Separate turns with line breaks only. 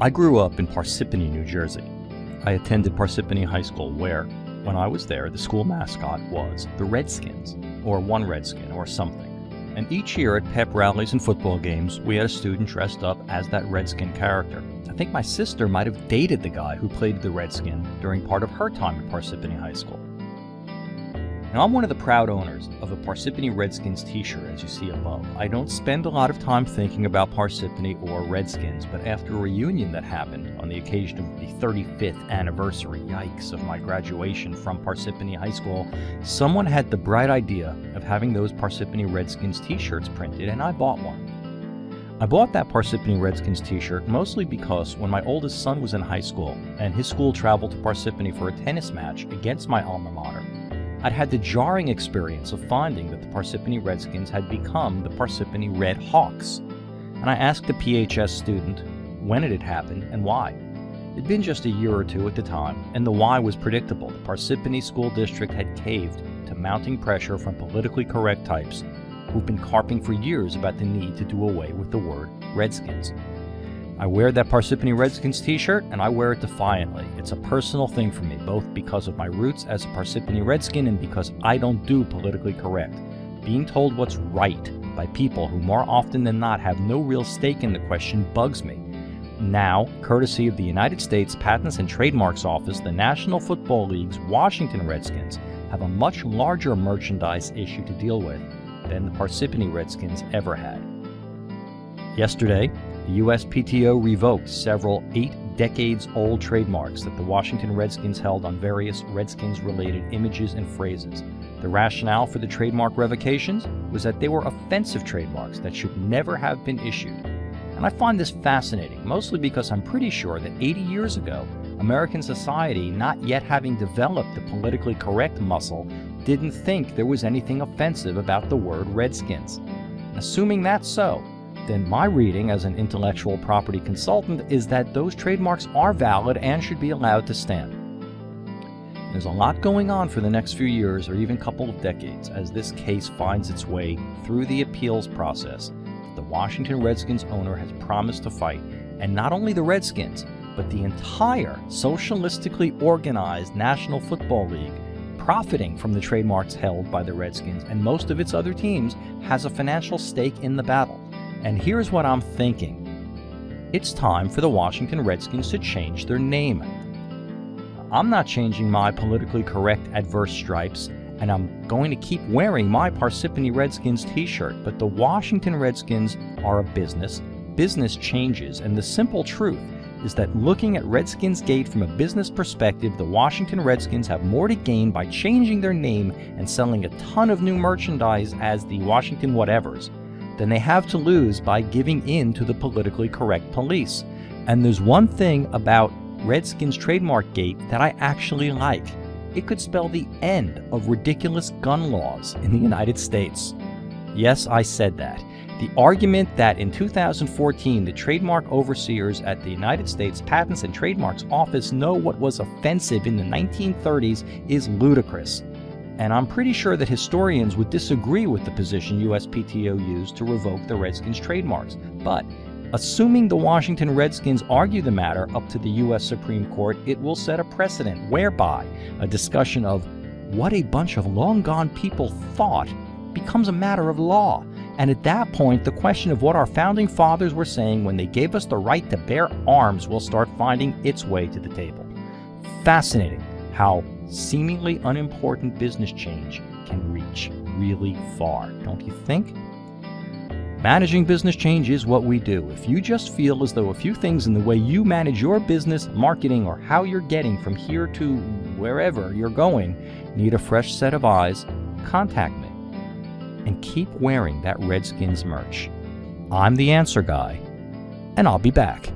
I grew up in Parsippany, New Jersey. I attended Parsippany High School where, when I was there, the school mascot was the Redskins, or one Redskin, or something. And each year at pep rallies and football games, we had a student dressed up as that Redskin character. I think my sister might have dated the guy who played the Redskin during part of her time at Parsippany High School. Now, I'm one of the proud owners of a Parsippany Redskins t-shirt, as you see above. I don't spend a lot of time thinking about Parsippany or Redskins, but after a reunion that happened on the occasion of the 35th anniversary, yikes, of my graduation from Parsippany High School, someone had the bright idea of having those Parsippany Redskins t-shirts printed, and I bought one. I bought that Parsippany Redskins t-shirt mostly because when my oldest son was in high school and his school traveled to Parsippany for a tennis match against my alma mater, I'd had the jarring experience of finding that the Parsippany Redskins had become the Parsippany Red Hawks. And I asked the PHS student when it had happened and why. It'd been just a year or two at the time, and the why was predictable. The Parsippany School District had caved to mounting pressure from politically correct types who've been carping for years about the need to do away with the word Redskins. I wear that Parsippany Redskins t-shirt, and I wear it defiantly. It's a personal thing for me, both because of my roots as a Parsippany Redskin and because I don't do politically correct. Being told what's right by people who more often than not have no real stake in the question bugs me. Now, courtesy of the United States Patents and Trademarks Office, the National Football League's Washington Redskins have a much larger merchandise issue to deal with than the Parsippany Redskins ever had. Yesterday, the USPTO revoked several 8 decades-old trademarks that the Washington Redskins held on various Redskins-related images and phrases. The rationale for the trademark revocations was that they were offensive trademarks that should never have been issued. And I find this fascinating, mostly because I'm pretty sure that 80 years ago, American society, not yet having developed the politically correct muscle, didn't think there was anything offensive about the word Redskins. Assuming that's so, then my reading as an intellectual property consultant is that those trademarks are valid and should be allowed to stand. There's a lot going on for the next few years or even couple of decades as this case finds its way through the appeals process that the Washington Redskins owner has promised to fight, and not only the Redskins, but the entire socialistically organized National Football League, profiting from the trademarks held by the Redskins and most of its other teams, has a financial stake in the battle. And here's what I'm thinking. It's time for the Washington Redskins to change their name. I'm not changing my politically correct adverse stripes, and I'm going to keep wearing my Parsippany Redskins t-shirt, but the Washington Redskins are a business. Business changes, and the simple truth is that looking at Redskins Gate from a business perspective, the Washington Redskins have more to gain by changing their name and selling a ton of new merchandise as the Washington Whatevers than they have to lose by giving in to the politically correct police. And there's one thing about Redskins Trademark Gate that I actually like. It could spell the end of ridiculous gun laws in the United States. Yes, I said that. The argument that in 2014 the trademark overseers at the United States Patents and Trademarks Office know what was offensive in the 1930s is ludicrous. And I'm pretty sure that historians would disagree with the position USPTO used to revoke the Redskins trademarks. But assuming the Washington Redskins argue the matter up to the U.S. Supreme Court, it will set a precedent whereby a discussion of what a bunch of long-gone people thought becomes a matter of law. And at that point, the question of what our founding fathers were saying when they gave us the right to bear arms will start finding its way to the table. Fascinating how seemingly unimportant business change can reach really far, don't you think? Managing business change is what we do. If you just feel as though a few things in the way you manage your business, marketing, or how you're getting from here to wherever you're going need a fresh set of eyes, contact me. And keep wearing that Redskins merch. I'm the Answer Guy, and I'll be back.